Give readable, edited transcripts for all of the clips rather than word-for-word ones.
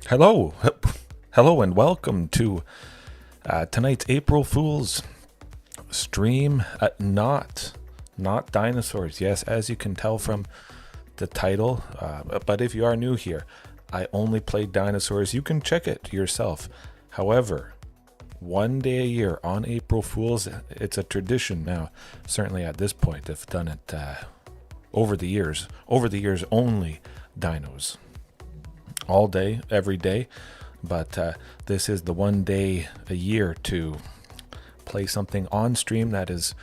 Hello, hello, and welcome to tonight's April Fool's stream. Not dinosaurs. Yes, as you can tell from the title. But if you are new here, I only play dinosaurs. You can check it yourself. However, one day a year on April Fool's, it's a tradition now. Certainly at this point, I've done it over the years. Over the years, only dinos. All day, every day, but this is the one day a year to play something on stream that is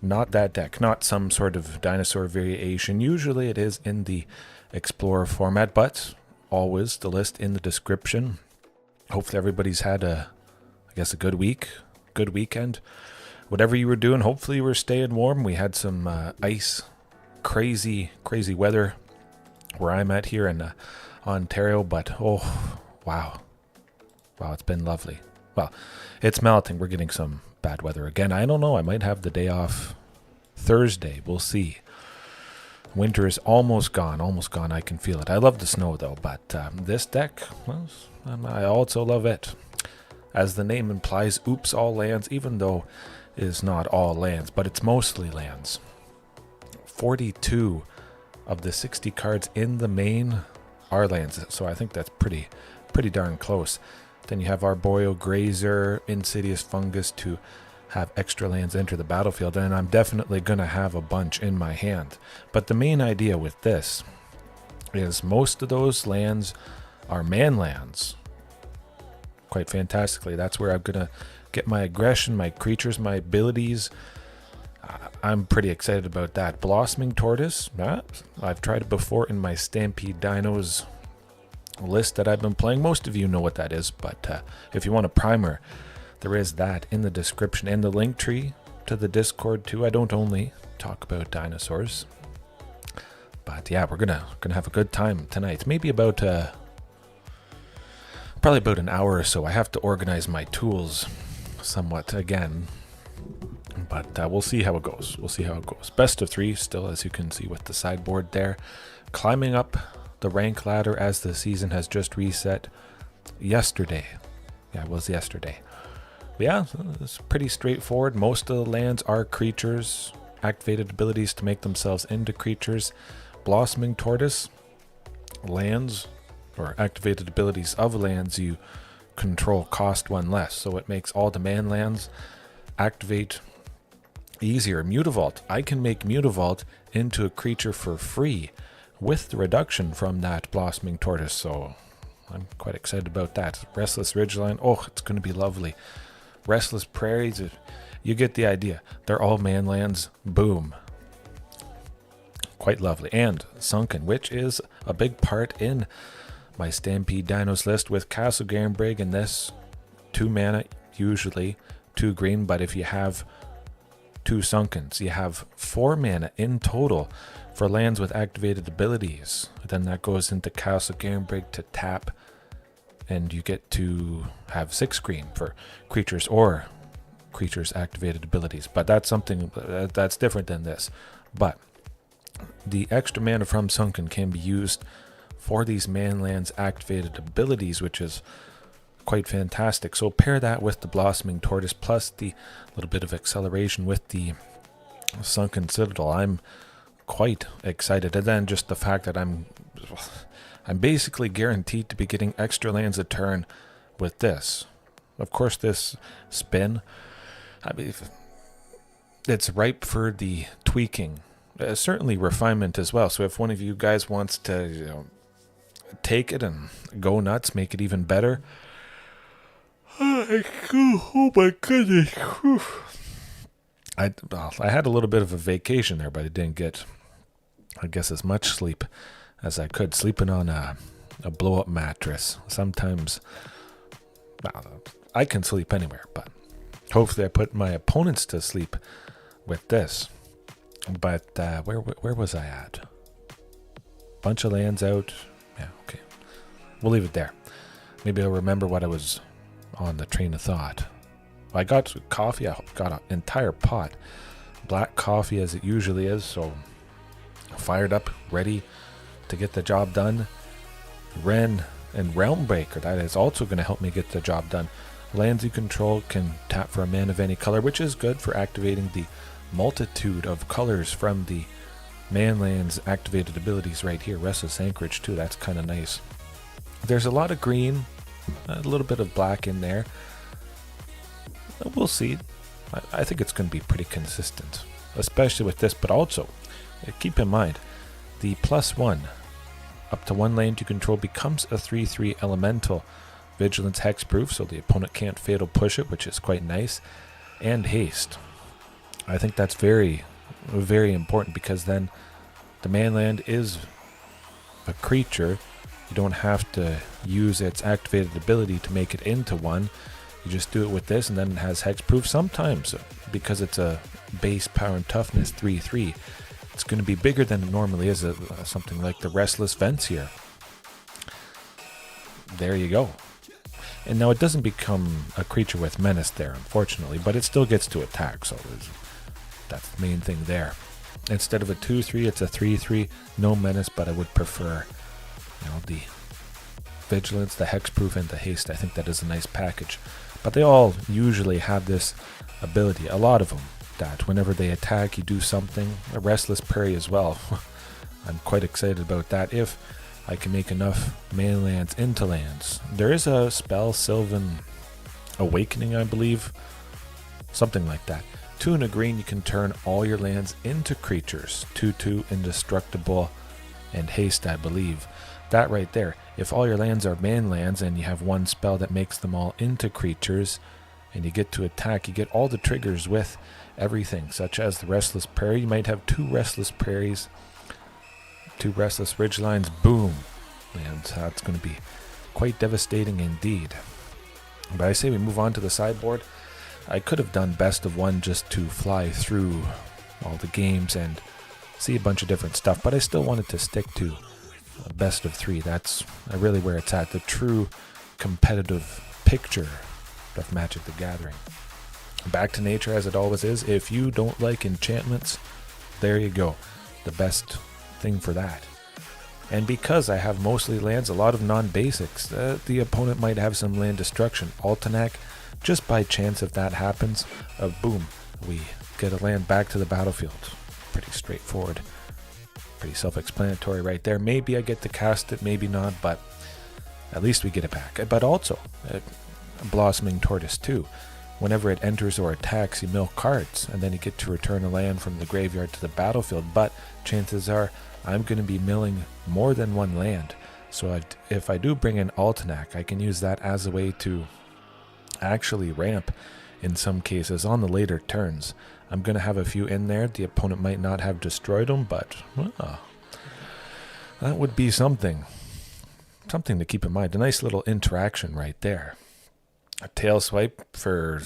not that deck, not some sort of dinosaur variation. Usually it is in the Explorer format, but always the list in the description. Hopefully everybody's had a good week, good weekend. Whatever you were doing, hopefully you were staying warm. We had some ice, crazy weather where I'm at here in Ontario, but oh wow, it's been lovely. Well, it's melting. We're getting some bad weather again. I don't know, I might have the day off Thursday. We'll see. Winter is almost gone. I can feel it. I love the snow though, but this deck, well, I also love it. As the name implies, oops all lands, even though it is not all lands, but it's mostly lands. 42 of the 60 cards in the main are lands, so I think that's pretty darn close. Then you have Arboreal Grazer, Insidious Fungus to have extra lands enter the battlefield, and I'm definitely gonna have a bunch in my hand. But the main idea with this is most of those lands are man lands. Quite fantastically, that's where I'm gonna get my aggression, my creatures, my abilities. I'm pretty excited about that. Blossoming Tortoise, I've tried it before in my Stampede Dinos list that I've been playing. Most of you know what that is, but if you want a primer, there is that in the description and the link tree to the Discord too. I don't only talk about dinosaurs, but yeah, we're gonna have a good time tonight. Maybe about probably about an hour or so. I have to organize my tools somewhat again. But we'll see how it goes. Best of 3 still, as you can see with the sideboard there. Climbing up the rank ladder as the season has just reset yesterday. Yeah, it was yesterday. But yeah, it's pretty straightforward. Most of the lands are creatures. Activated abilities to make themselves into creatures. Blossoming Tortoise, lands, or activated abilities of lands you control cost 1 less. So it makes all demand lands activate easier. Mutavault, I can make Mutavault into a creature for free with the reduction from that Blossoming Tortoise, so I'm quite excited about that. Restless Ridgeline, oh, it's going to be lovely. Restless Prairies, you get the idea. They're all man lands, boom. Quite lovely. And Sunken, which is a big part in my Stampede Dinos list with Castle Garenbrig and this 2 mana, usually 2 green, but if you have 2 Sunkens, you have 4 mana in total for lands with activated abilities. Then that goes into Castle Garenbrig to tap, and you get to have 6 green for creatures or creatures activated abilities. But that's something that's different than this. But the extra mana from Sunken can be used for these man lands activated abilities, which is quite fantastic. So pair that with the Blossoming Tortoise plus the little bit of acceleration with the Sunken Citadel. I'm quite excited. And then just the fact that I'm basically guaranteed to be getting extra lands a turn with this. Of course, this spin, I mean, it's ripe for the tweaking. Certainly refinement as well. So if one of you guys wants to, take it and go nuts, make it even better. Oh my goodness. I had a little bit of a vacation there, but I didn't get, I guess, as much sleep as I could. Sleeping on a blow-up mattress. Sometimes, I can sleep anywhere, but hopefully I put my opponents to sleep with this. But where was I at? Bunch of lands out. Yeah, okay. We'll leave it there. Maybe I'll remember what I was on the train of thought. I got coffee. I got an entire pot. Black coffee as it usually is, so fired up, ready to get the job done. Wrenn and Realmbreaker. That is also going to help me get the job done. Lands you control can tap for a mana of any color, which is good for activating the multitude of colors from the manlands activated abilities right here. Restless Anchorage too, that's kind of nice. There's a lot of green, a little bit of black in there. We'll see. I think it's going to be pretty consistent, especially with this, but also keep in mind the +1 up to 1 land you control becomes a 3/3 elemental. Vigilance hexproof, so the opponent can't fatal push it, which is quite nice. And haste. I think that's very, very important, because then the manland is a creature. You don't have to use its activated ability to make it into one. You just do it with this, and then it has hexproof. Sometimes, because it's a base power and toughness 3/3, it's going to be bigger than it normally is. Something like the Restless Vents here. There you go. And now it doesn't become a creature with menace there, unfortunately, but it still gets to attack, so that's the main thing there. Instead of a 2/3, it's a 3/3, no menace, but I would prefer, the vigilance, the hexproof, and the haste. I think that is a nice package. But they all usually have this ability, a lot of them, that whenever they attack, you do something. A Restless Prairie as well. I'm quite excited about that. If I can make enough manlands into lands. There is a spell, Sylvan Awakening, I believe. Something like that. 2 and a green, you can turn all your lands into creatures. 2/2, indestructible, and haste, I believe. That right there. If all your lands are manlands and you have one spell that makes them all into creatures, and you get to attack, you get all the triggers with everything, such as the Restless Prairie. You might have 2 Restless Prairies, 2 Restless Ridgelines, boom. And that's going to be quite devastating indeed. But I say we move on to the sideboard. I could have done best of 1 just to fly through all the games and see a bunch of different stuff, but I still wanted to stick to best of 3. That's really where it's at, the true competitive picture of Magic the Gathering. Back to nature as it always is. If you don't like enchantments, there you go. The best thing for that. And because I have mostly lands, a lot of non-basics, the opponent might have some land destruction. Altanak, just by chance if that happens, boom, we get a land back to the battlefield. Pretty straightforward, pretty self-explanatory right there. Maybe I get to cast it, maybe not, but at least we get it back. But also, Blossoming Tortoise too. Whenever it enters or attacks, you mill cards, and then you get to return a land from the graveyard to the battlefield. But chances are I'm going to be milling more than 1 land. So if I do bring in Altanak, I can use that as a way to actually ramp in some cases on the later turns. I'm going to have a few in there. The opponent might not have destroyed them, but that would be something to keep in mind. A nice little interaction right there. A tail swipe for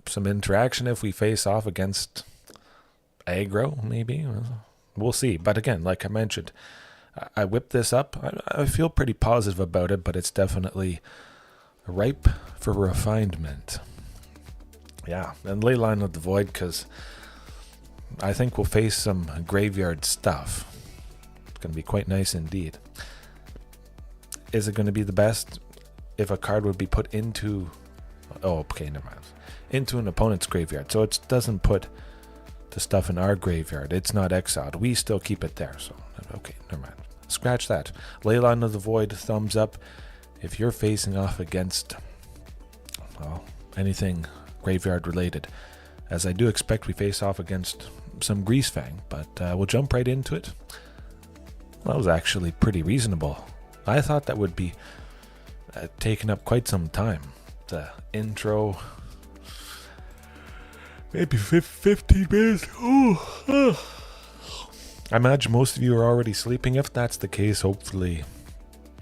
some interaction if we face off against aggro, maybe. We'll see. But again, like I mentioned, I whipped this up. I feel pretty positive about it, but it's definitely ripe for refinement. Yeah, and Leyline of the Void, because I think we'll face some graveyard stuff. It's going to be quite nice indeed. Is it going to be the best? If a card would be put into, into an opponent's graveyard. So it doesn't put the stuff in our graveyard. It's not exiled. We still keep it there. So, okay, never mind. Scratch that. Leyline of the Void, thumbs up. If you're facing off against, anything graveyard related, as I do expect we face off against some Greasefang, but we'll jump right into it. That was actually pretty reasonable. I thought that would be taken up quite some time. The intro, maybe 15 minutes. I imagine most of you are already sleeping. If that's the case, hopefully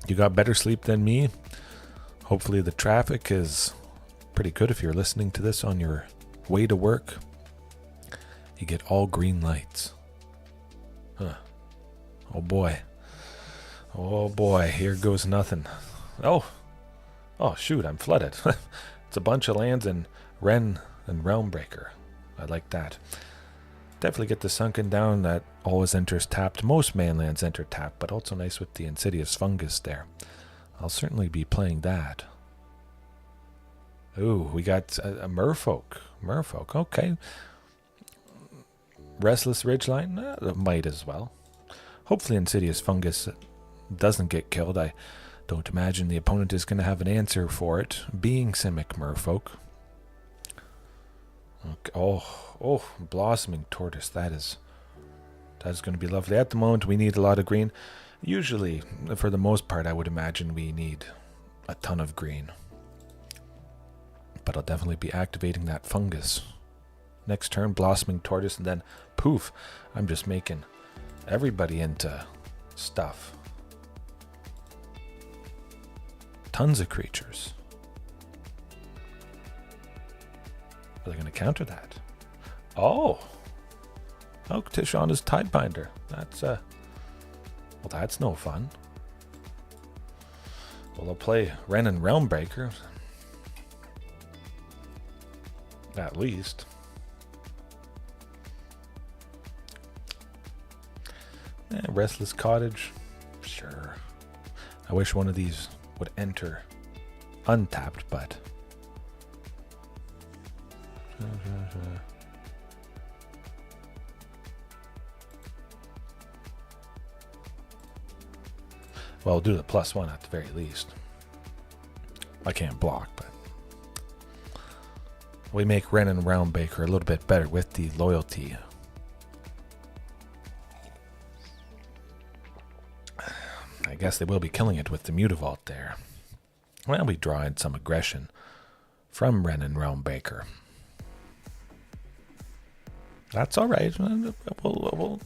you got better sleep than me. Hopefully the traffic is pretty good if you're listening to this on your way to work. You get all green lights. Oh boy, here goes nothing. Oh shoot, I'm flooded. It's a bunch of lands in Wrenn and Realmbreaker. I like that. Definitely get the Sunken down. That always enters tapped. Most manlands enter tapped, but also nice with the Insidious Fungus there. I'll certainly be playing that. Ooh, we got a merfolk. Merfolk, okay. Restless Ridgeline, might as well. Hopefully Insidious Fungus doesn't get killed. I don't imagine the opponent is going to have an answer for it, being Simic Merfolk. Okay. Oh, Blossoming Tortoise. That is going to be lovely. At the moment, we need a lot of green. Usually, for the most part, I would imagine we need a ton of green. But I'll definitely be activating that fungus. Next turn, Blossoming Tortoise, and then poof, I'm just making everybody into stuff. Tons of creatures. Are they going to counter that? Oh, Tishana's Tidebinder. That's well, that's no fun. Well, I'll play Wrenn and Realmbreaker. At least. Restless Cottage. Sure. I wish one of these would enter untapped, but... Well, I'll do the +1 at the very least. I can't block, but... We make Wrenn and Realmbreaker a little bit better with the loyalty. I guess they will be killing it with the Mutavault there. Well, we draw in some aggression from Wrenn and Realmbreaker. That's all right. We'll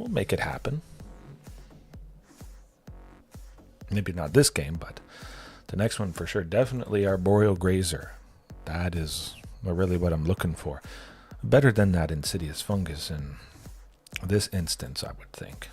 make it happen. Maybe not this game, but the next one for sure. Definitely Arboreal Grazer. That is really what I'm looking for. Better than that Insidious Fungus in this instance, I would think.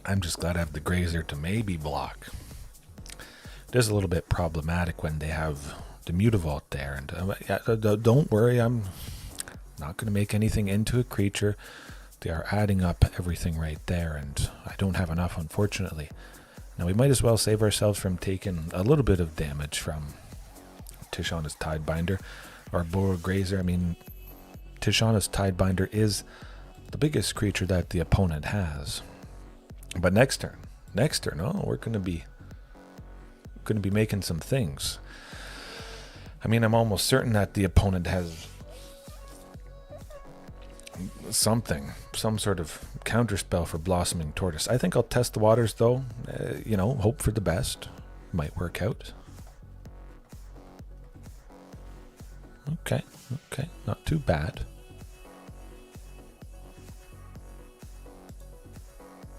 I'm just glad I have the Grazer to maybe block. It is a little bit problematic when they have the Mutavault there. And don't worry, I'm not going to make anything into a creature. They are adding up everything right there, and I don't have enough, unfortunately. Now, we might as well save ourselves from taking a little bit of damage from Tishana's Tidebinder. Arboreal Grazer, I mean, Tishana's Tidebinder is the biggest creature that the opponent has. But next turn, oh, we're going to be making some things. I mean, I'm almost certain that the opponent has some sort of counterspell for Blossoming Tortoise. I think I'll test the waters, though. Hope for the best. Might work out. Okay, not too bad.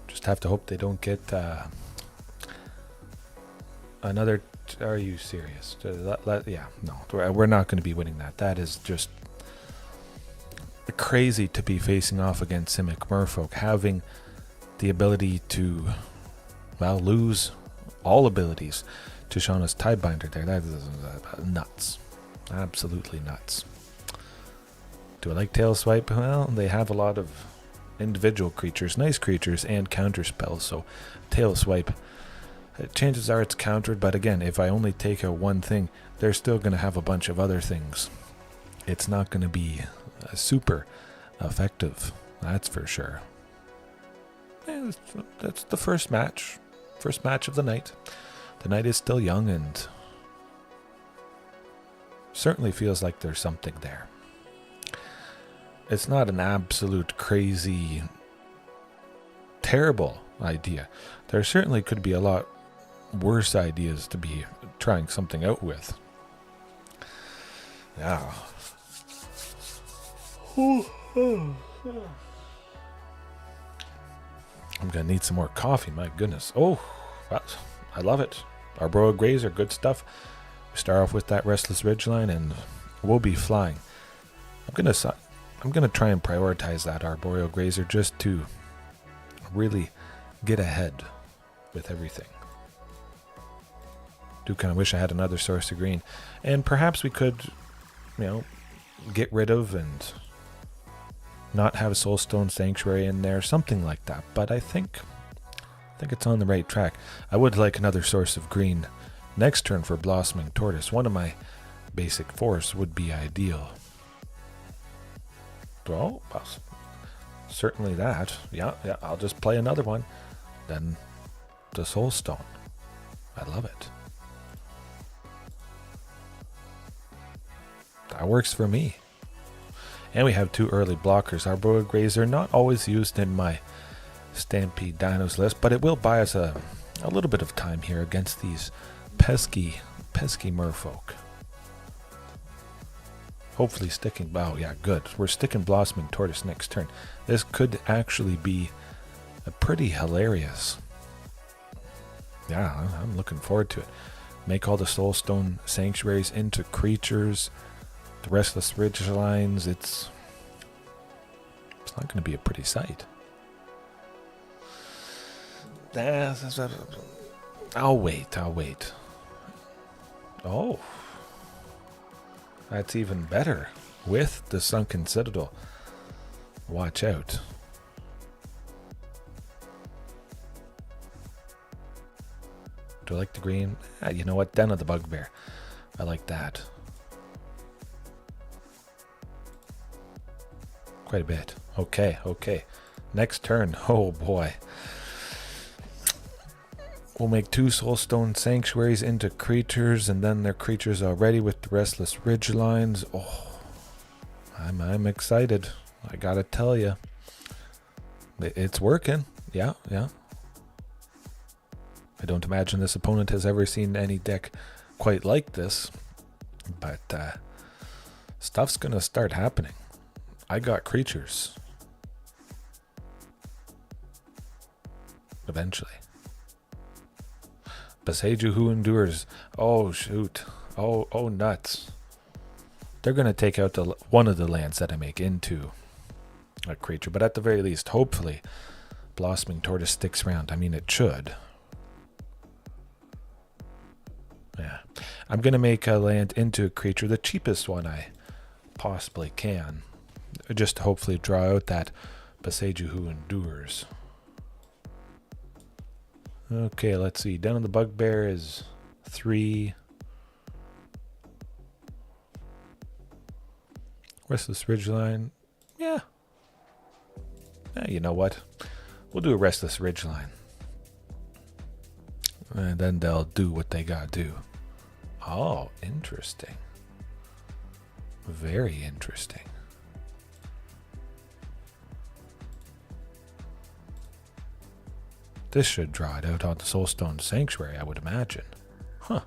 Just have to hope they don't get another. Are you serious? Yeah, no, we're not going to be winning that. That is just crazy to be facing off against Simic Merfolk, having the ability to, well, lose all abilities to Shauna's Tidebinder there. That is nuts. Absolutely nuts. Do I like Tail Swipe? Well, they have a lot of individual creatures, nice creatures, and counter spells. So Tail Swipe, chances are it's countered, but again, if I only take out one thing, they're still going to have a bunch of other things. It's not going to be super effective, that's for sure. Yeah, that's the first match of the night. The night is still young and certainly feels like there's something there. It's not an absolute crazy, terrible idea. There certainly could be a lot worse ideas to be trying something out with. Yeah. I'm gonna need some more coffee, my goodness. Oh, I love it. Arboreal Grazer, good stuff. We start off with that Restless Ridgeline and we'll be flying. I'm gonna try and prioritize that Arboreal Grazer just to really get ahead with everything. Do kind of wish I had another source of green. And perhaps we could, get rid of and not have Soulstone Sanctuary in there, something like that. But I think it's on the right track. I would like another source of green next turn for Blossoming Tortoise. One of my basic forests would be ideal. Well, certainly that. Yeah, I'll just play another one. Then the Soulstone. I love it. That works for me. And we have 2 early blockers. Arboreal Grazer, not always used in my Stampede Dinos list, but it will buy us a little bit of time here against these pesky merfolk. Hopefully sticking, wow, yeah, good. We're sticking Blossoming Tortoise next turn. This could actually be a pretty hilarious. Yeah, I'm looking forward to it. Make all the Soulstone Sanctuaries into creatures. The Restless Ridgelines, it's not going to be a pretty sight. I'll wait. Oh, that's even better with the Sunken Citadel. Watch out. Do I like the green? You know what? Den of the Bugbear. I like that. Quite a bit. Okay. Next turn. Oh boy. We'll make 2 Soulstone Sanctuaries into creatures, and then they're creatures already with the Restless Ridgelines. Oh, I'm excited. I gotta tell you, it's working. Yeah. I don't imagine this opponent has ever seen any deck quite like this, but stuff's gonna start happening. I got creatures. Eventually. Beseju Who Endures. Oh, shoot. Oh, nuts. They're going to take out one of the lands that I make into a creature. But at the very least, hopefully, Blossoming Tortoise sticks around. I mean, it should. Yeah. I'm going to make a land into a creature, the cheapest one I possibly can. Just to hopefully draw out that Beseju Who Endures. Okay, let's see. Den of the Bugbear is 3. Restless Ridgeline. Yeah. You know what? We'll do a Restless Ridgeline. And then they'll do what they gotta do. Oh, interesting. Very interesting. This should draw it out on the Soulstone Sanctuary, I would imagine. Huh.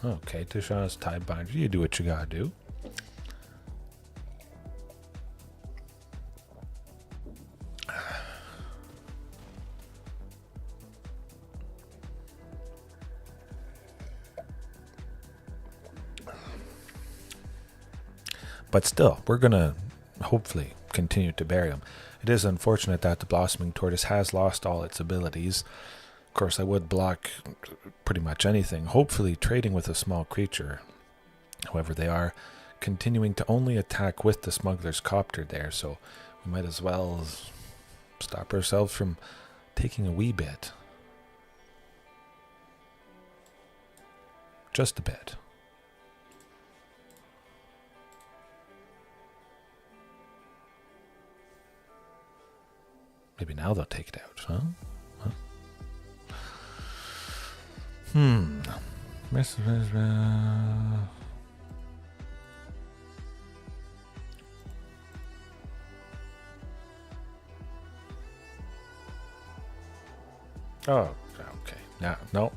Okay, Tishana's Tidebinder. You do what you gotta do. But still, we're going to hopefully continue to bury him. It is unfortunate that the Blossoming Tortoise has lost all its abilities. Of course, I would block pretty much anything, hopefully trading with a small creature. However, they are continuing to only attack with the Smuggler's Copter there, so we might as well stop ourselves from taking a wee bit. Just a bit. Maybe now they'll take it out, huh? Oh, okay. No.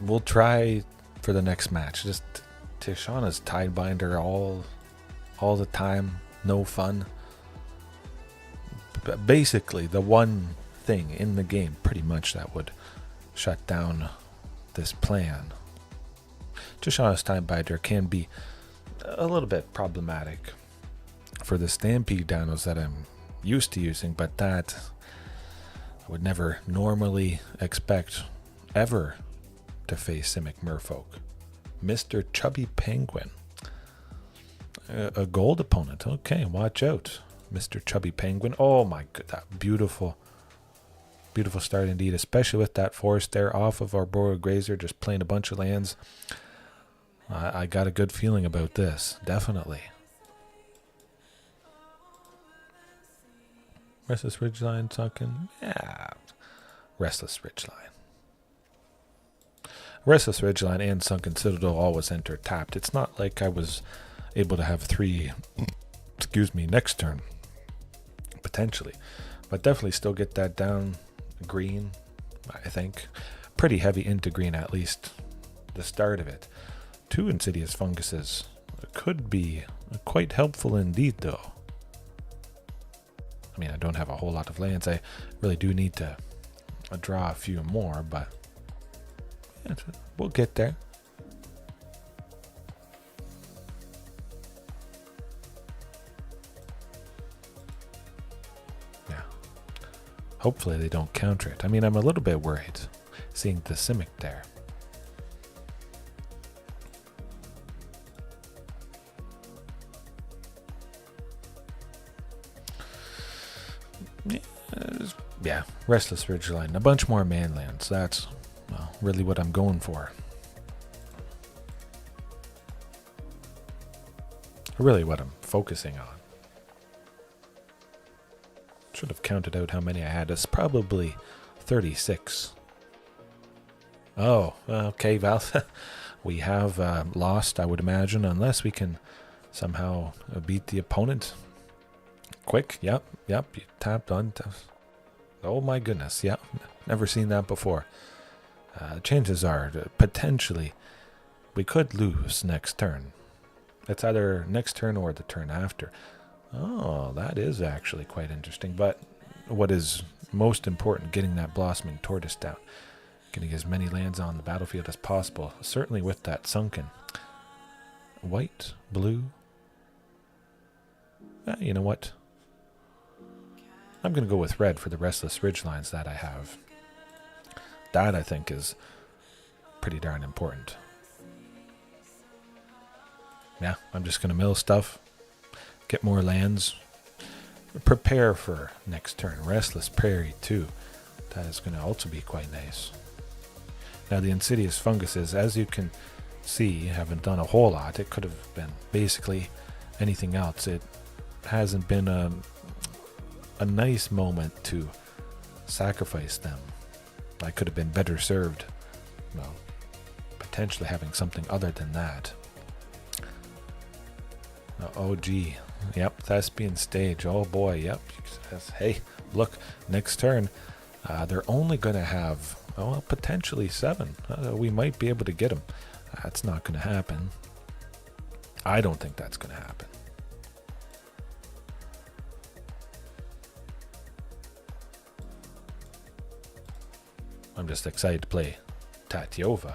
We'll try for the next match. Just Tishana's Tidebinder all the time. No fun. Basically, the one thing in the game pretty much that would shut down this plan. Just honest time binder can be a little bit problematic for the Stampede dinos that I'm used to using, but that I would never normally expect ever to face Simic Merfolk. Mr. Chubby Penguin. A gold opponent. Okay, watch out. Mr. Chubby Penguin. Oh my god, that beautiful, beautiful start indeed, especially with that forest there off of Arboreal Grazer, just playing a bunch of lands. I got a good feeling about this, definitely. Restless Ridgeline, Sunken. Yeah. Restless Ridgeline. Restless Ridgeline and Sunken Citadel always enter tapped. It's not like I was able to have 3, next turn. Potentially. But definitely still get that down green, I think. Pretty heavy into green, at least the start of it. 2 Insidious Funguses could be quite helpful indeed, though. I mean, I don't have a whole lot of lands. I really do need to draw a few more, but yeah, we'll get there. Yeah. Hopefully they don't counter it. I mean, I'm a little bit worried seeing the Simic there. Yeah, Restless Ridgeline. A bunch more manlands. That's really what I'm going for. Really what I'm focusing on. Should have counted out how many I had. It's probably 36. Oh, okay, Val. We have lost, I would imagine, unless we can somehow beat the opponent. Quick, yep, you tapped on. Oh my goodness, yep, never seen that before. Chances are, potentially, we could lose next turn. It's either next turn or the turn after. Oh, that is actually quite interesting. But what is most important, getting that Blossoming Tortoise down. Getting as many lands on the battlefield as possible. Certainly with that Sunken. White, blue. You know what? I'm going to go with red for the Restless Ridgelines that I have. That, I think, is pretty darn important. Yeah, I'm just going to mill stuff. Get more lands. Prepare for next turn. Restless Prairie, too. That is going to also be quite nice. Now, the Insidious Funguses, as you can see, haven't done a whole lot. It could have been basically anything else. It hasn't been a nice moment to sacrifice them. I could have been better served, well, potentially having something other than that. Oh gee, yep, Thespian Stage, oh boy, yep. Hey, look, next turn, they're only going to have, well, potentially 7. We might be able to get them. That's not going to happen. I don't think that's going to happen. I'm just excited to play Tatyova.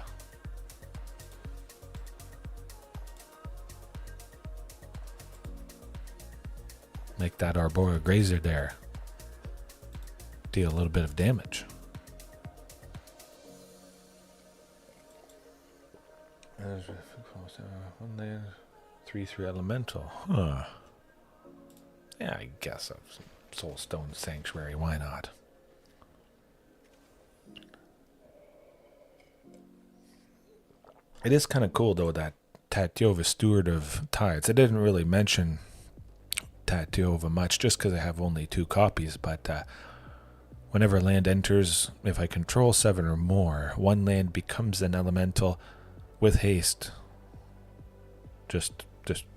Make that Arboreal Grazer there deal a little bit of damage. One land, 3/3 elemental. Huh. Yeah, I guess Soulstone Sanctuary. Why not? It is kind of cool, though, that Tatyova, Steward of Tides. I didn't really mention Tatyova much just because I have only 2 copies, but whenever land enters, if I control 7 or more, 1 land becomes an elemental with haste. Just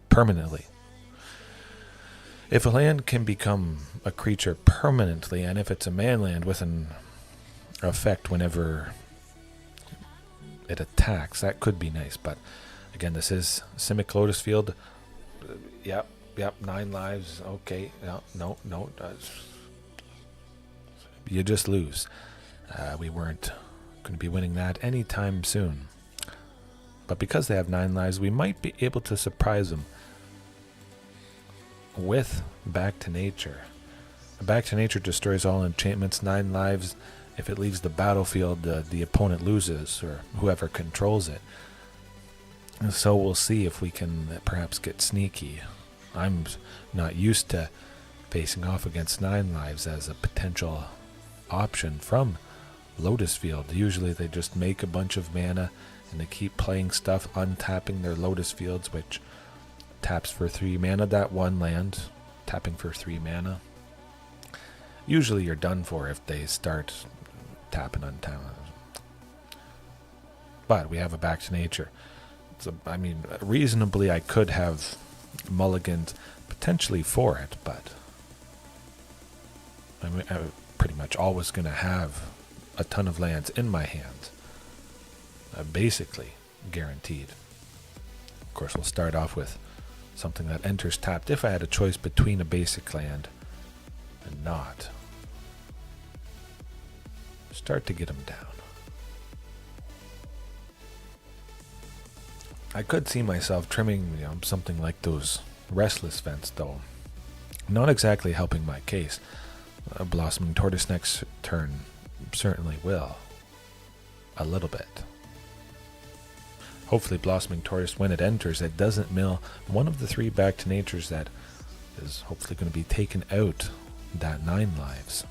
permanently. If a land can become a creature permanently, and if it's a manland with an effect whenever it attacks, that could be nice. But again, this is Simic Lotus Field. Yep, 9 lives. Okay, no. you just lose. We weren't going to be winning that anytime soon. But because they have 9 lives, we might be able to surprise them with Back to Nature. Back to Nature destroys all enchantments, 9 lives. If it leaves the battlefield, the opponent loses, or whoever controls it. So we'll see if we can perhaps get sneaky. I'm not used to facing off against 9 lives as a potential option from Lotus Field. Usually they just make a bunch of mana and they keep playing stuff, untapping their Lotus Fields, which taps for 3 mana. That one land, tapping for 3 mana. Usually you're done for if they start tapping, untapping. But we have a Back to Nature. So, I mean, reasonably I could have mulliganed potentially for it, but I'm pretty much always going to have a ton of lands in my hand. Basically guaranteed. Of course, we'll start off with something that enters tapped if I had a choice between a basic land and not. Start to get them down. I could see myself trimming, something like those Restless Vents, though. Not exactly helping my case. Blossoming Tortoise next turn certainly will. A little bit. Hopefully Blossoming Tortoise, when it enters, it doesn't mill one of the 3 Back to Natures that is hopefully going to be taken out that 9 lives.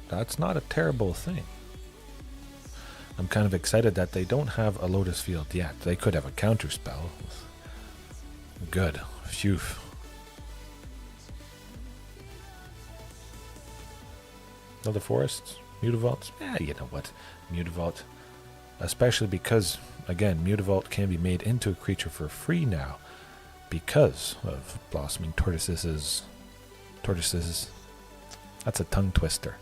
That's not a terrible thing. I'm kind of excited that they don't have a Lotus Field yet. They could have a counter spell. Good. Phew. Another forests? Mutavaults? You know what? Mutavault. Especially because, again, Mutavault can be made into a creature for free now because of Blossoming Tortoises. That's a tongue twister.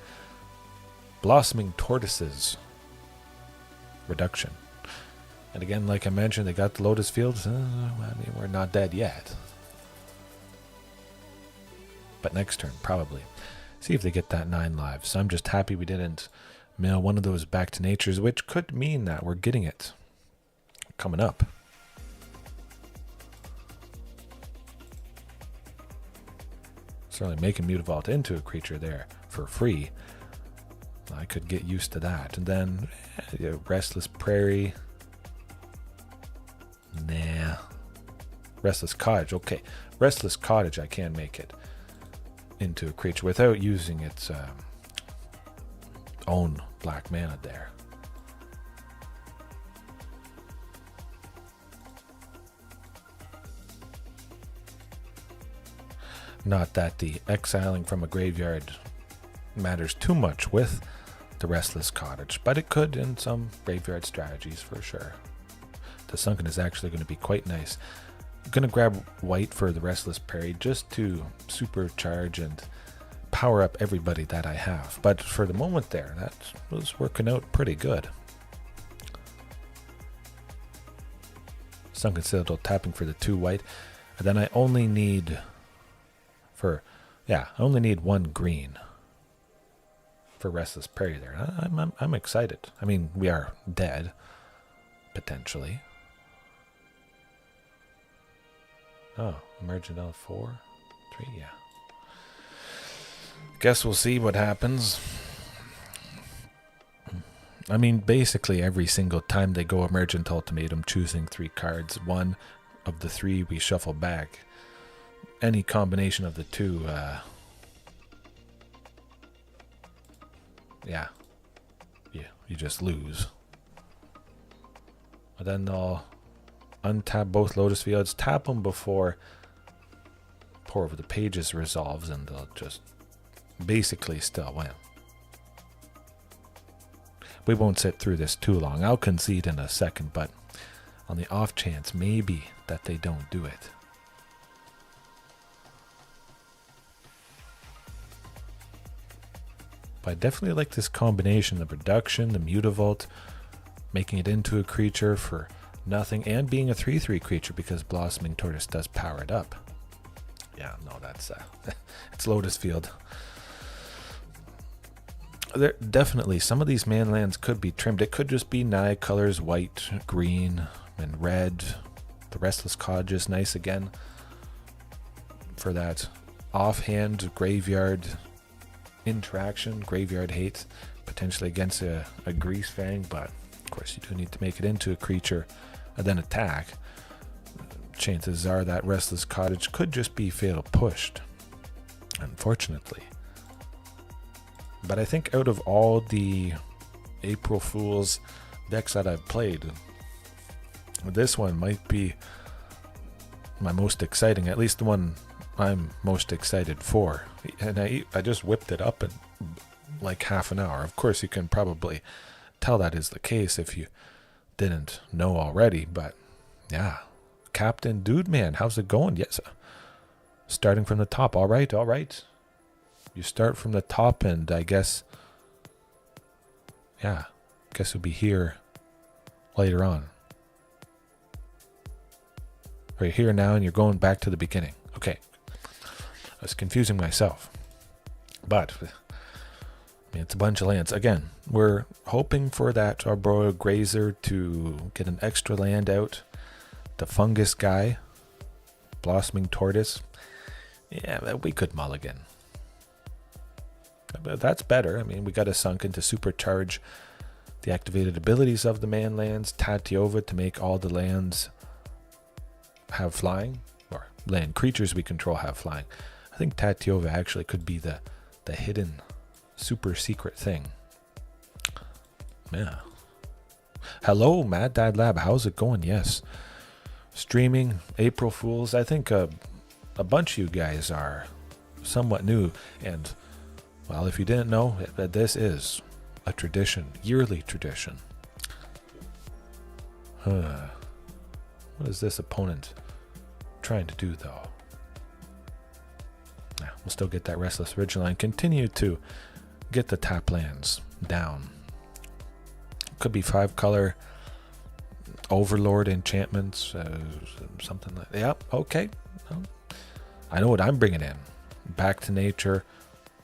Blossoming Tortoises reduction. And again, like I mentioned, they got the Lotus Fields. We're not dead yet. But next turn, probably. See if they get that 9 lives. I'm just happy we didn't mill one of those Back to Natures, which could mean that we're getting it coming up. Certainly making Mutavault into a creature there for free. I could get used to that. And then Restless Prairie. Nah. Restless Cottage. Okay. Restless Cottage, I can make it into a creature without using its own black mana there. Not that the exiling from a graveyard matters too much with the Restless Cottage, but it could in some graveyard strategies for sure. The Sunken is actually going to be quite nice. I'm going to grab white for the Restless Prairie just to supercharge and power up everybody that I have. But for the moment there, that was working out pretty good. Sunken Citadel tapping for the 2 white. And then I only need I only need 1 green for Restless Prairie there. I'm excited. I mean, we are dead, potentially. Oh, emergent on 4, 3, yeah. Guess we'll see what happens. I mean, basically every single time they go Emergent Ultimatum, choosing 3 cards, 1 of the 3 we shuffle back. Any combination of the 2, you just lose. But then they'll untap both Lotus Fields, tap them before Pour Over the Pages resolves, and they'll just basically still win. We won't sit through this too long. I'll concede in a second, but on the off chance maybe that they don't do it. But I definitely like this combination, the reduction, the Mutavault, making it into a creature for nothing, and being a 3/3 creature because Blossoming Tortoise does power it up. Yeah, no, that's it's Lotus Field. There definitely some of these manlands could be trimmed. It could just be Nye colors, white, green, and red. The Restless Cottage is nice again for that offhand graveyard interaction, graveyard hate, potentially against a Grease Fang, but of course you do need to make it into a creature and then attack. Chances are that Restless Cottage could just be fatal pushed, unfortunately. But I think out of all the April Fool's decks that I've played, this one might be my most exciting, at least the one I'm most excited for. And I just whipped it up in like half an hour. Of course, you can probably tell that is the case if you didn't know already, but yeah. Captain Dude Man, how's it going? Yes. Starting from the top. All right, all right. You start from the top, and I guess, yeah, guess we'll be here later on. Or you're here now and you're going back to the beginning. Okay. I was confusing myself. But I mean, it's a bunch of lands. Again, we're hoping for that Arboreal Grazer to get an extra land out. The Fungus guy, Blossoming Tortoise. Yeah, we could mulligan. But that's better. I mean, we got a Sunken to supercharge the activated abilities of the manlands. Tatyova to make all the lands have flying, or land creatures we control have flying. I think Tatyova actually could be the hidden super secret thing. Yeah. Hello, Mad Dad Lab. How's it going? Yes. Streaming April Fools. I think a bunch of you guys are somewhat new, and well, if you didn't know, this is a tradition, yearly tradition. What is this opponent trying to do, though? Yeah, we'll still get that Restless Ridgeline. Continue to get the tap lands down. Could be 5-color Overlord enchantments, something like that. Yep, okay. I know what I'm bringing in. Back to Nature.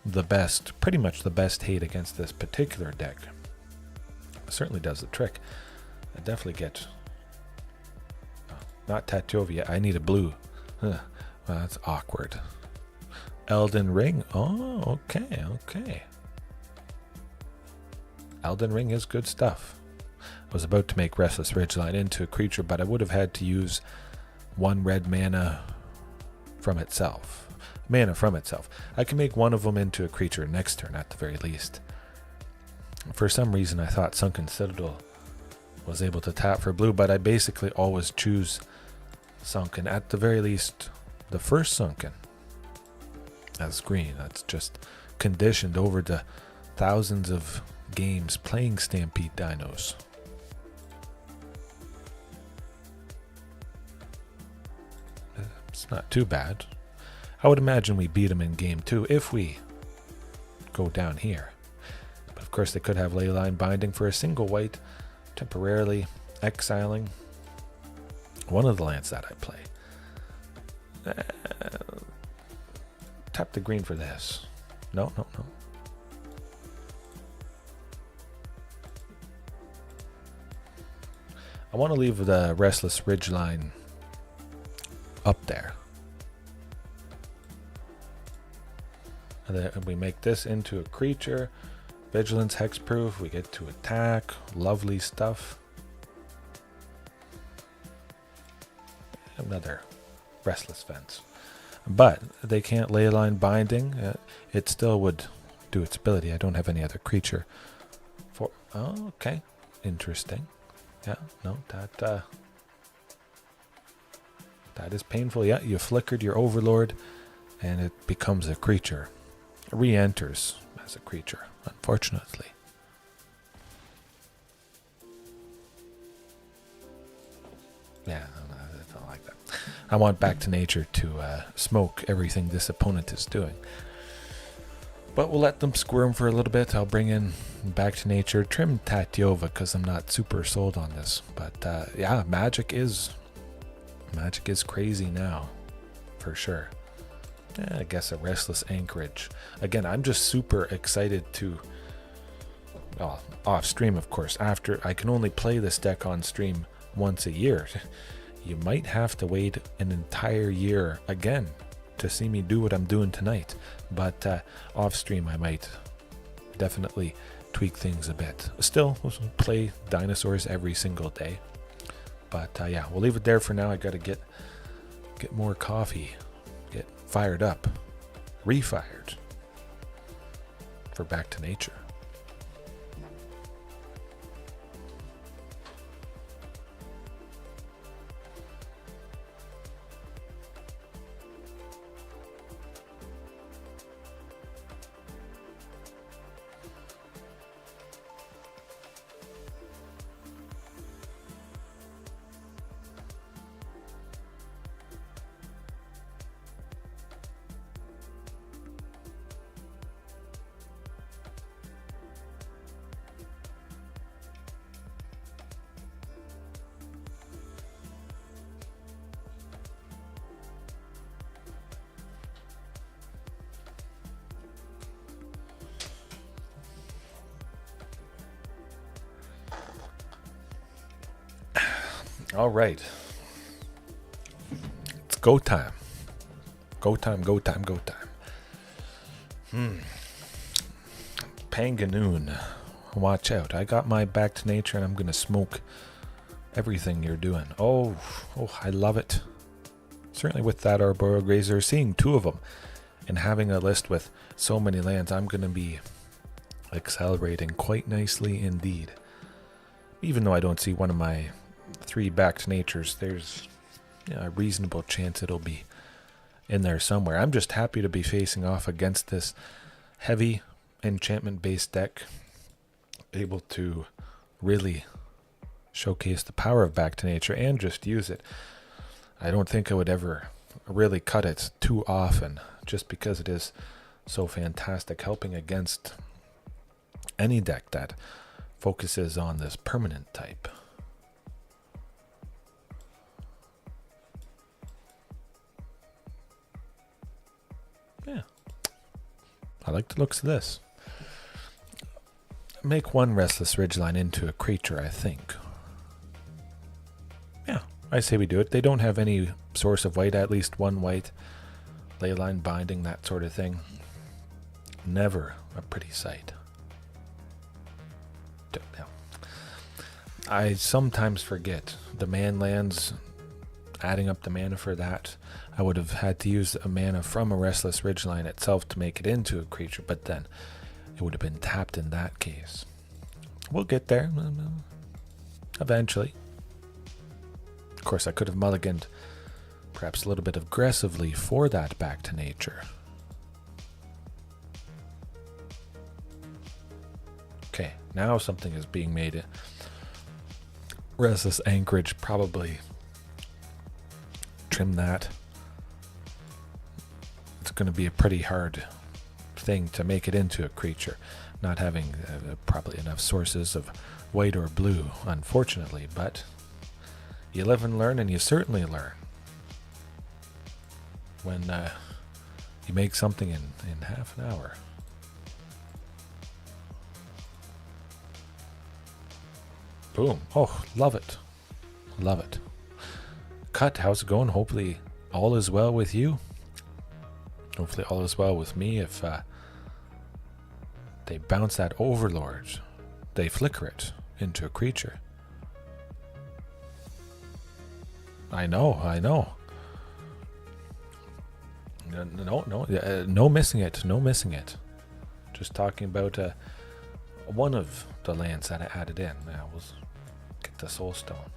The best, pretty much the best hate against this particular deck. It certainly does the trick. I definitely get... not Tatyova yet. I need a blue. Well, that's awkward. Elden Ring. Oh, okay, okay. Elden Ring is good stuff. I was about to make Restless Ridgeline into a creature, but I would have had to use 1 red mana from itself. I can make one of them into a creature next turn at the very least. For some reason I thought Sunken Citadel was able to tap for blue, but I basically always choose Sunken, at the very least the first Sunken, as green. That's just conditioned over the thousands of games playing Stampede Dinos. It's not too bad. I would imagine we beat them in game 2 if we go down here. But of course they could have Leyline binding for a single white, temporarily exiling one of the lands that I play. Tap the green for this. No. I want to leave the Restless Ridgeline up there. And then we make this into a creature. Vigilance, hexproof. We get to attack. Lovely stuff. Another Restless Vents. But they can't Leyline binding. It still would do its ability. I don't have any other creature for... Oh, okay. Interesting. Yeah, no, that is painful. Yeah, you flickered your Overlord, and it becomes a creature. It re-enters as a creature, unfortunately. Yeah, I don't like that. I want Back to Nature to smoke everything this opponent is doing. But we'll let them squirm for a little bit. I'll bring in Back to Nature, trim Tatyova because I'm not super sold on this. But yeah, Magic is crazy now, for sure. Yeah, I guess a Restless Anchorage. Again, I'm just super excited to, well, off stream, of course. After I can only play this deck on stream once a year. You might have to wait an entire year again to see me do what I'm doing tonight. But off stream, I might definitely tweak things a bit. Still, we'll play dinosaurs every single day. But yeah, we'll leave it there for now. I gotta get more coffee, get fired up, refired for Back to Nature. All right. It's go time. Go time, go time, go time. Panganoon. Watch out. I got my Back to Nature and I'm going to smoke everything you're doing. Oh, I love it. Certainly with that Arboreal Grazer, seeing two of them and having a list with so many lands, I'm going to be accelerating quite nicely indeed. Even though I don't see one of my 3 Back to Natures, there's a reasonable chance it'll be in there somewhere. I'm just happy to be facing off against this heavy enchantment-based deck, able to really showcase the power of Back to Nature and just use it. I don't think I would ever really cut it too often, just because it is so fantastic, helping against any deck that focuses on this permanent type. Yeah, I like the looks of this. Make one Restless Ridgeline into a creature, I think. Yeah, I say we do it. They don't have any source of white, at least one white. Leyline binding, that sort of thing. Never a pretty sight. I sometimes forget the man lands, adding up the mana for that. I would have had to use a mana from a Restless Ridgeline itself to make it into a creature, but then it would have been tapped in that case. We'll get there eventually. Of course, I could have mulliganed perhaps a little bit aggressively for that Back to Nature. Okay, now something is being made. Restless Anchorage, probably trim that. It's going to be a pretty hard thing to make it into a creature, not having probably enough sources of white or blue, unfortunately, but you live and learn, and you certainly learn when you make something in half an hour. Boom. Oh, love it. Love it. Cut, how's it going? Hopefully all is well with you. Hopefully all is well with me. If they bounce that Overlord, they flicker it into a creature. I know. No missing it. No missing it. Just talking about one of the lands that I added in. Now we'll get the Soulstone.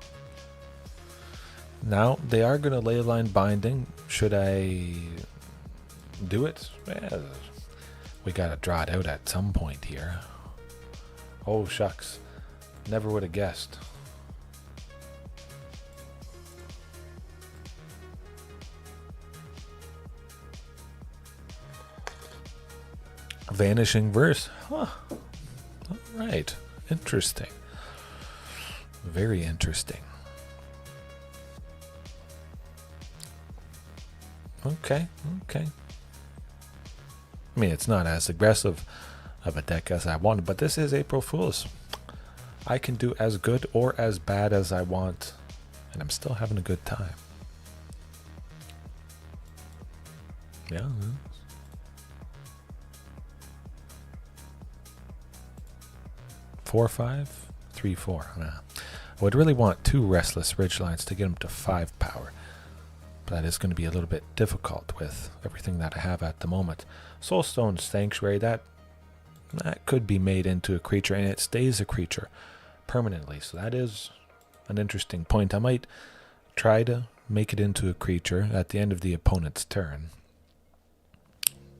Now they are going to Leyline binding. Should I do it? Well, we got to draw it out at some point here. Oh shucks, never would have guessed. Vanishing Verse, huh? right. Interesting. Very interesting. Okay. I mean, it's not as aggressive of a deck as I wanted, but this is April Fool's. I can do as good or as bad as I want, and I'm still having a good time. Yeah. 4/5, 3/4. Nah. I would really want 2 Restless Ridgelines to get them to 5 power. But that is going to be a little bit difficult with everything that I have at the moment. Soulstone Sanctuary, that could be made into a creature, and it stays a creature permanently. So that is an interesting point. I might try to make it into a creature at the end of the opponent's turn.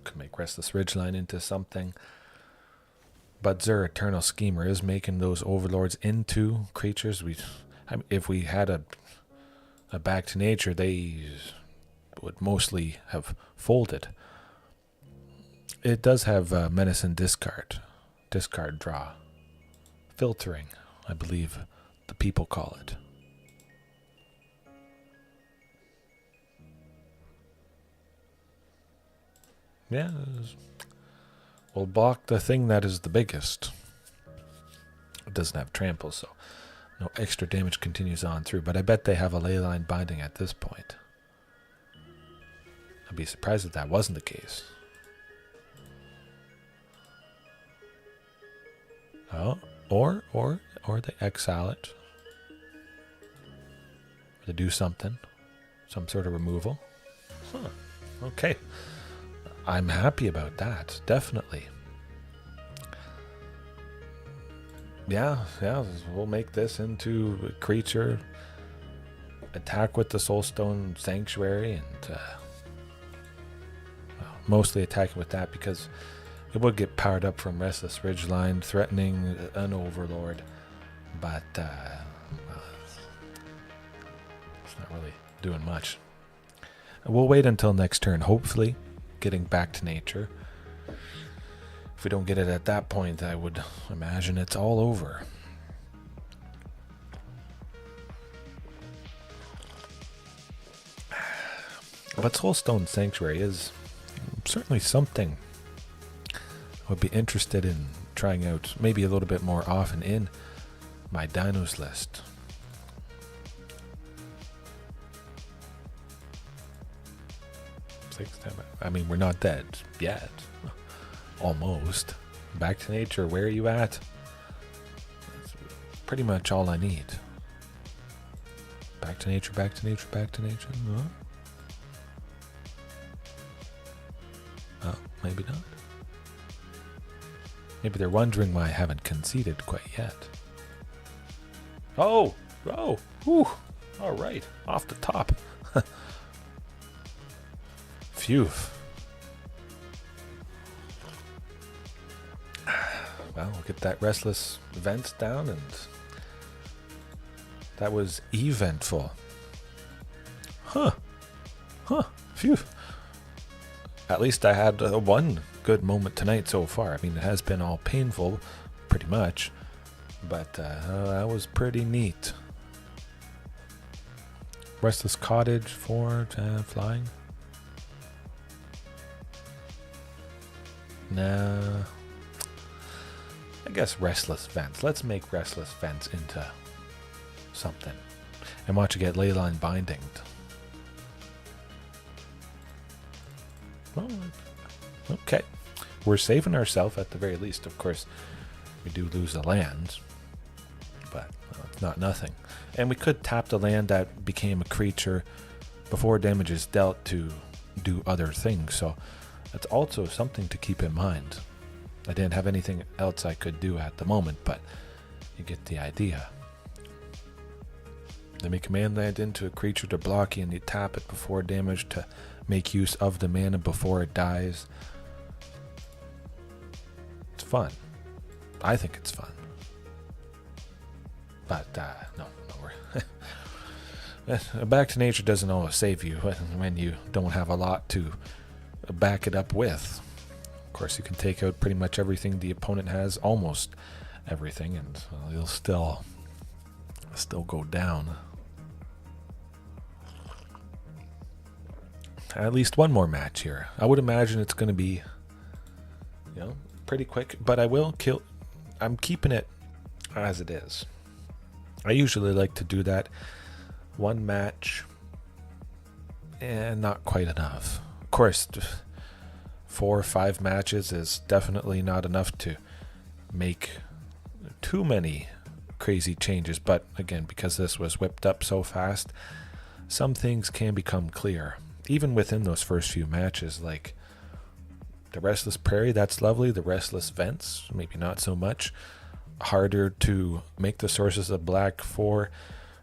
Could make Restless Ridgeline into something. But Zur Eternal Schemer is making those overlords into creatures. If we had a Back to Nature, they would mostly have folded. It does have Menace and Discard draw. Filtering, I believe the people call it. Yeah, we'll block the thing that is the biggest. It doesn't have trample, so no extra damage continues on through, but I bet they have a Leyline binding at this point. I'd be surprised if that wasn't the case. Oh, or they exile it. Or they do something. Some sort of removal. Huh. Okay. I'm happy about that, definitely. Yeah, we'll make this into a creature. Attack with the Soulstone Sanctuary, and mostly attacking with that because it would get powered up from Restless Ridgeline, threatening an Overlord, but it's not really doing much. We'll wait until next turn, hopefully getting Back to Nature. If we don't get it at that point, I would imagine it's all over. But Soulstone Sanctuary is certainly something I would be interested in trying out maybe a little bit more often in my dinos list. I mean, we're not dead yet. Almost. Back to Nature, where are you at? That's pretty much all I need. Back to Nature, Back to Nature, Back to Nature. Oh, maybe not. Maybe they're wondering why I haven't conceded quite yet. Oh! Whew! Alright, off the top. Phew. Well, we'll get that Restless Vents down, and that was eventful. Huh. Phew. At least I had one good moment tonight so far. I mean, it has been all painful, pretty much, but that was pretty neat. Restless Cottage, 4, flying. Nah. I guess Restless Vents. Let's make Restless Vents into something. And watch it get Leyline binding. Well, okay. We're saving ourselves at the very least. Of course, we do lose the land, but it's not nothing. And we could tap the land that became a creature before damage is dealt to do other things. So that's also something to keep in mind. I didn't have anything else I could do at the moment, but you get the idea. They make a mana land into a creature to block you, and you tap it before damage to make use of the mana before it dies. It's fun. I think it's fun. But, no, we're Back to Nature doesn't always save you when you don't have a lot to back it up with. Of course, you can take out pretty much everything the opponent has almost everything, and he'll still go down. At least one more match here. I would imagine it's going to be, pretty quick, but I'm keeping it as it is. I usually like to do that. One match and not quite enough. Of course, 4 or 5 matches is definitely not enough to make too many crazy changes, but again, because this was whipped up so fast, some things can become clear even within those first few matches, like the Restless Prairie. That's lovely. The Restless Vents, maybe not so much. Harder to make the sources of black for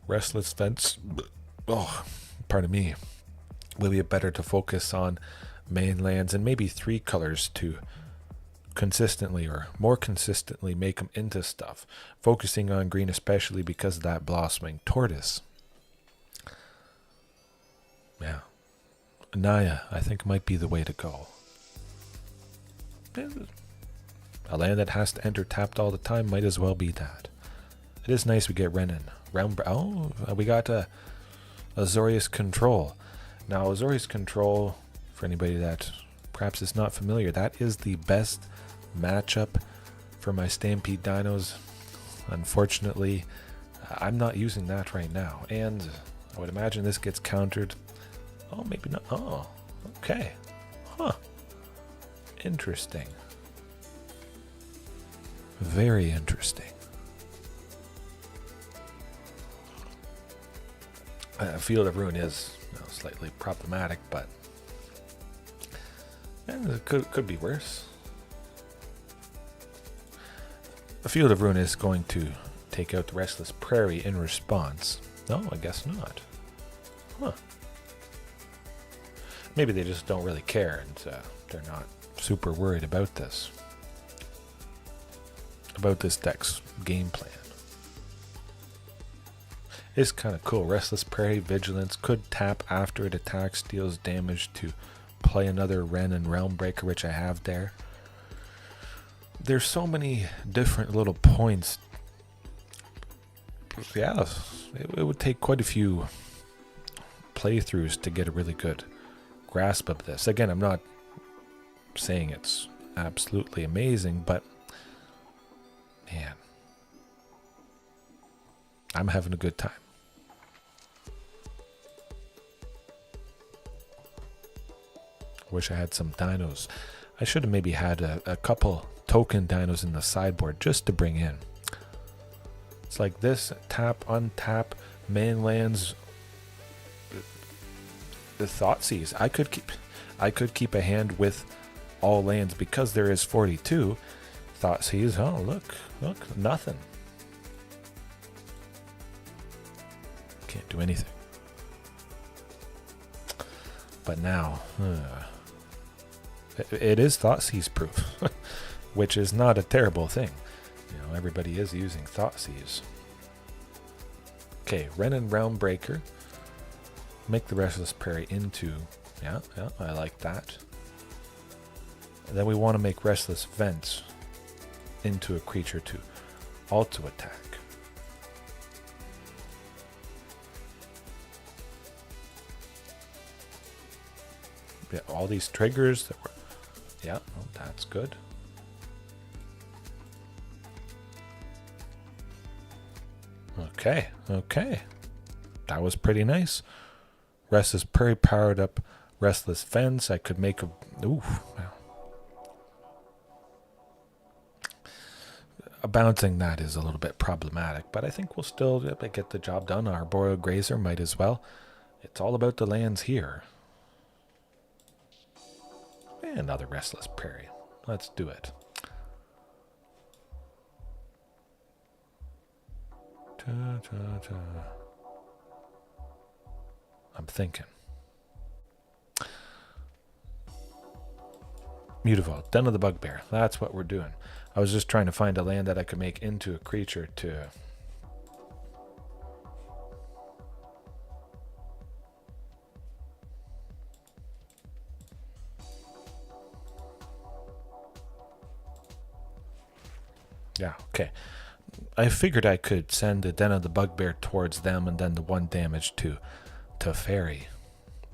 Restless Vents. Oh, pardon me. Will be better to focus on mainlands and maybe 3 colors to consistently or more consistently make them into stuff. Focusing on green especially because of that Blossoming Tortoise. Yeah. Naya, I think, might be the way to go. A land that has to enter tapped all the time might as well be that. It is nice we get Wrenn and Realmbreaker. Oh, we got Azorius Control. Now, Azorius Control, for anybody that perhaps is not familiar, that is the best matchup for my Stampede Dinos. Unfortunately, I'm not using that right now, and I would imagine this gets countered. Oh, maybe not. Oh, okay. Huh. Interesting. Very interesting. Field of Ruin is slightly problematic, but it could be worse. The Field of Ruin is going to take out the Restless Prairie in response. No, I guess not. Huh. Maybe they just don't really care, and they're not super worried about this deck's game plan. It's kind of cool. Restless Prairie Vigilance could tap after it attacks, deals damage to play another Wrenn and Realmbreaker, which I have there. There's so many different little points. Yeah, it would take quite a few playthroughs to get a really good grasp of this. Again, I'm not saying it's absolutely amazing, but man, I'm having a good time. Wish I had some dinos. I should have maybe had a couple token dinos in the sideboard just to bring in. It's like this: tap, untap, mainlands, the Thoughtseize. I could keep a hand with all lands because there is 42. Thoughtseize. Oh, look, nothing. Can't do anything. But now, it is Thoughtseize proof, which is not a terrible thing. Everybody is using Thoughtseize. Okay, Wrenn and Realmbreaker. Make the Restless Prairie into, yeah, I like that. And then we want to make Restless Vents into a creature to also attack. Yeah, all these triggers that were, yeah, well, that's good. Okay. That was pretty nice. Restless Prairie powered up Restless Vents. I could make a, bouncing that is a little bit problematic, but I think we'll still get the job done. Arboreal Grazer might as well. It's all about the lands here. And another Restless Prairie. Let's do it. I'm thinking. Mutavault, Den of the Bugbear. That's what we're doing. I was just trying to find a land that I could make into a creature to... Yeah, okay. I figured I could send the Den of the Bugbear towards them and then the 1 damage to Fairy.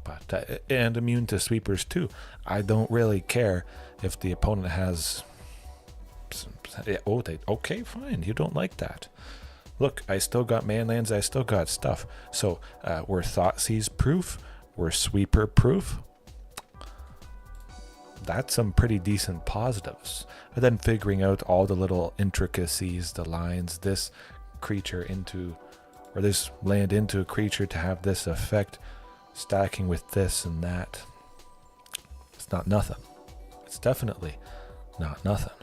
But and immune to sweepers too. I don't really care if the opponent has... okay, fine. You don't like that. Look, I still got manlands. I still got stuff. So we're Thoughtseize proof. We're sweeper proof. That's some pretty decent positives. And then figuring out all the little intricacies, the lines, this creature into, or this land into a creature to have this effect, stacking with this and that. It's not nothing. It's definitely not nothing.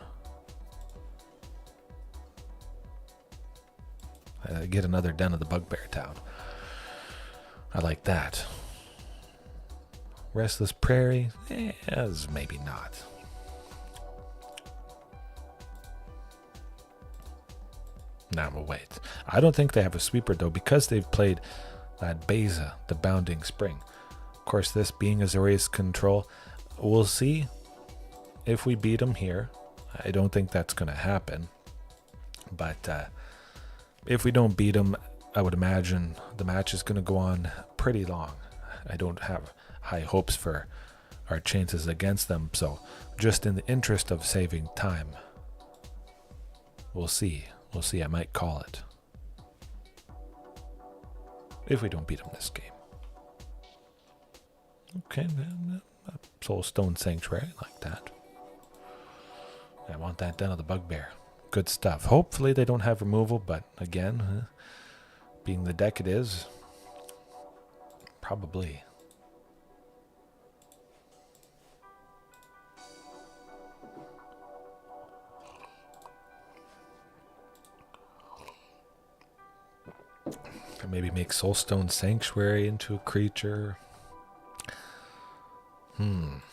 Get another Den of the Bugbear down. I like that. Restless Prairie? Yes, maybe not. Now we'll wait. I don't think they have a sweeper though, because they've played that Beza, the Bounding Spring. Of course, this being Azorius control, we'll see if we beat them here. I don't think that's going to happen. But if we don't beat them, I would imagine the match is going to go on pretty long. I don't have high hopes for our chances against them, so just in the interest of saving time, we'll see. We'll see. I might call it if we don't beat them this game. Okay, then Soulstone Sanctuary, like that. I want that Den of the Bugbear. Good stuff. Hopefully they don't have removal, but again, being the deck it is, probably. Maybe make Soulstone Sanctuary into a creature. It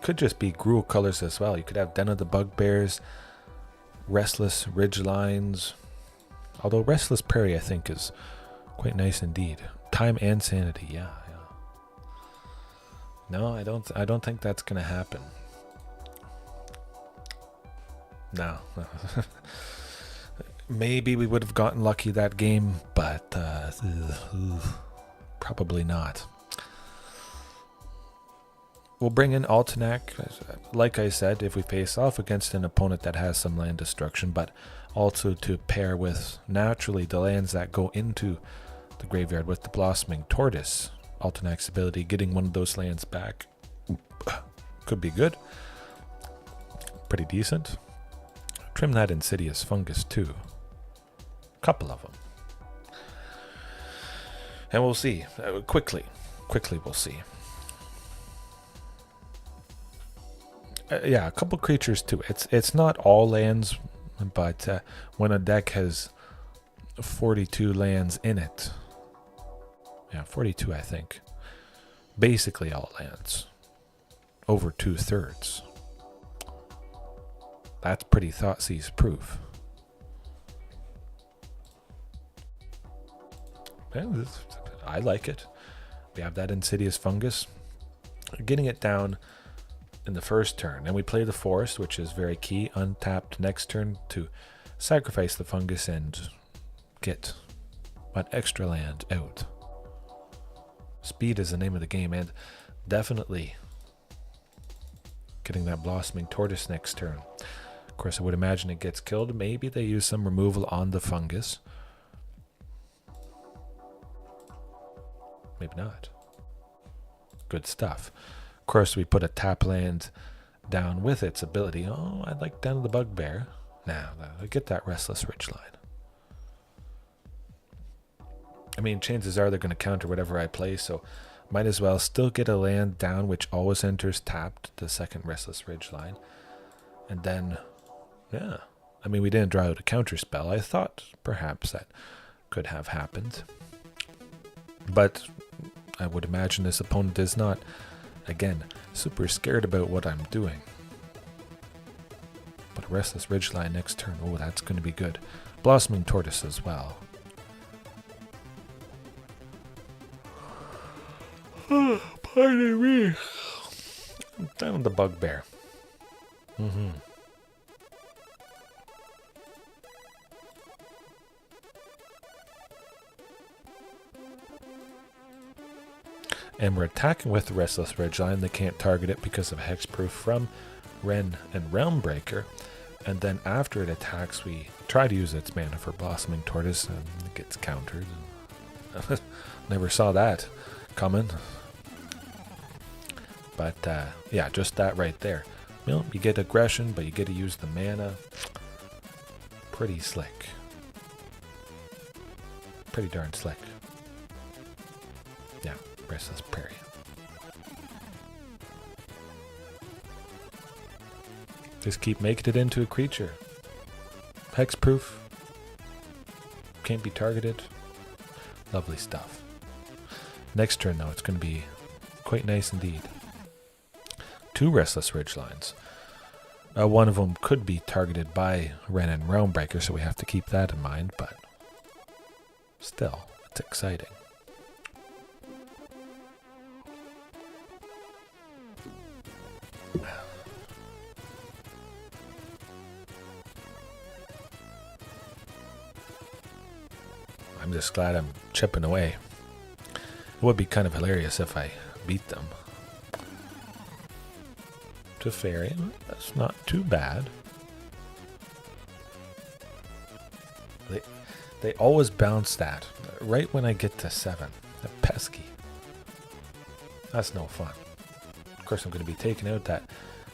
could just be Gruul colors as well. You could have Den of the Bugbears, Restless Ridgelines. Although Restless Prairie, I think, is quite nice indeed. Time and Sanity, yeah. No, I don't think that's gonna happen. No. Maybe we would have gotten lucky that game, but probably not. We'll bring in Altanak, like I said, if we face off against an opponent that has some land destruction, but also to pair with, naturally, the lands that go into the graveyard with the Blossoming Tortoise. Altanak's ability, getting one of those lands back, could be good. Pretty decent. Trim that Insidious Fungus too. Couple of them. And we'll see. Quickly we'll see. Yeah, a couple creatures too. It's not all lands, but when a deck has 42 lands in it, yeah, 42 I think, basically all lands, over 2/3. That's pretty Thoughtseize proof. Yeah, I like it. We have that Insidious Fungus. Getting it down in the first turn. And we play the Forest, which is very key. Untapped next turn to sacrifice the Fungus and get an extra land out. Speed is the name of the game, and definitely getting that Blossoming Tortoise next turn. Of course, I would imagine it gets killed. Maybe they use some removal on the Fungus. Maybe not. Good stuff. Of course, we put a tap land down with its ability. Oh, I like Den of the Bugbear. Now, I get that Restless Ridgeline. I mean, chances are they're going to counter whatever I play, so might as well still get a land down, which always enters tapped, the second Restless Ridgeline. And then, yeah. I mean, we didn't draw out a counter spell. I thought perhaps that could have happened. But I would imagine this opponent is not, again, super scared about what I'm doing. But a Restless Ridgeline next turn. Oh, that's going to be good. Blossoming Tortoise as well. Pardon me. Down the Bugbear. and we're attacking with the Restless Ridgeline. They can't target it because of hexproof from Wrenn and Realmbreaker. And then after it attacks, we try to use its mana for Blossoming Tortoise, and it gets countered. Never saw that coming. But yeah, just that right there. You know, you get aggression, but you get to use the mana. Pretty slick. Pretty darn slick. Yeah, Restless Prairie. Just keep making it into a creature. Hexproof. Can't be targeted. Lovely stuff. Next turn, though, it's going to be quite nice indeed. 2 Restless Ridgelines. One of them could be targeted by Wrenn and Realmbreaker, so we have to keep that in mind, but still, it's exciting. I'm just glad I'm chipping away. It would be kind of hilarious if I beat them. To Fairy, that's not too bad. They always bounce that right when I get to 7. They're pesky. That's no fun. Of course, I'm going to be taking out that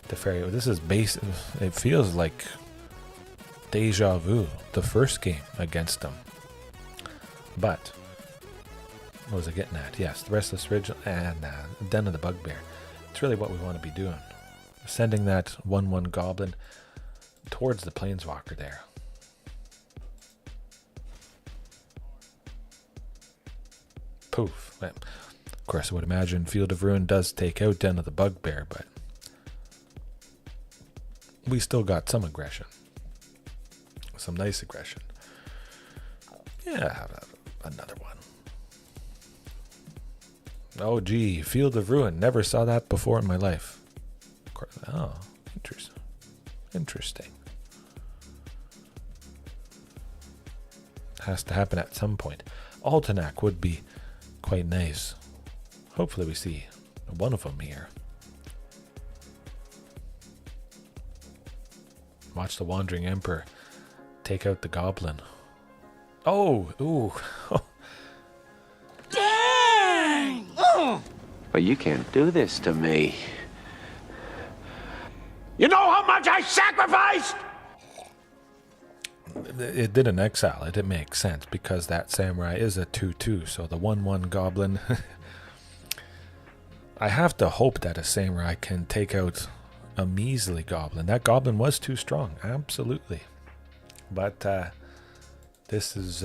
Teferi. This is base. It feels like deja vu, the first game against them. But what was I getting at? Yes, the Restless Ridge and Den of the Bugbear. It's really what we want to be doing. Sending that 1/1 goblin towards the planeswalker there. Poof. Well, of course, I would imagine Field of Ruin does take out Den of the Bugbear, but we still got some aggression. Some nice aggression. Yeah, another one. Oh, gee, Field of Ruin. Never saw that before in my life. Oh, interesting. Interesting. Has to happen at some point. Altanak would be quite nice. Hopefully we see one of them here. Watch the Wandering Emperor take out the goblin. Oh, ooh. Dang! But you can't do this to me. You know how much I sacrificed? It didn't exile it. It makes sense because that samurai is a 2/2, so the 1/1 goblin. I have to hope that a samurai can take out a measly goblin. That goblin was too strong, absolutely. But this is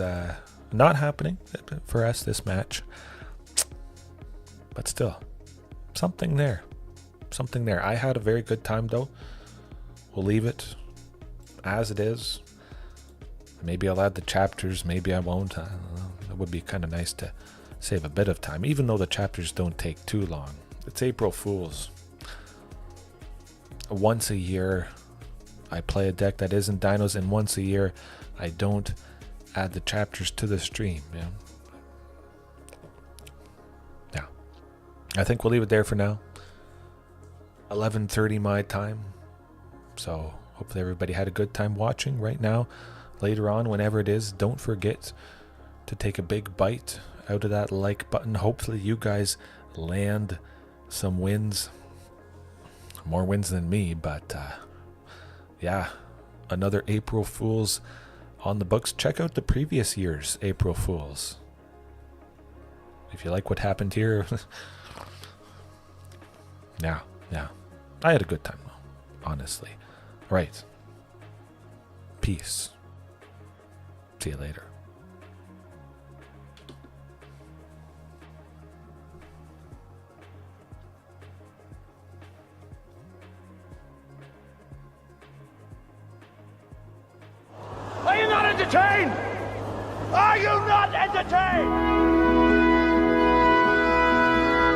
not happening for us this match. But still, something there. Something there. I had a very good time though. We'll leave it as it is. Maybe I'll add the chapters, maybe I won't. I don't know. It would be kind of nice to save a bit of time, even though the chapters don't take too long. It's April Fool's. Once a year, I play a deck that isn't dinos, and once a year, I don't add the chapters to the stream. Yeah. Yeah. I think we'll leave it there for now. 11:30 my time. So hopefully everybody had a good time watching right now. Later on, whenever it is, don't forget to take a big bite out of that like button. Hopefully you guys land some wins. More wins than me, but yeah, another April Fool's on the books. Check out the previous year's April Fool's. If you like what happened here. Yeah. I had a good time, though, honestly. Right. Peace. See you later. Are you not entertained? Are you not entertained?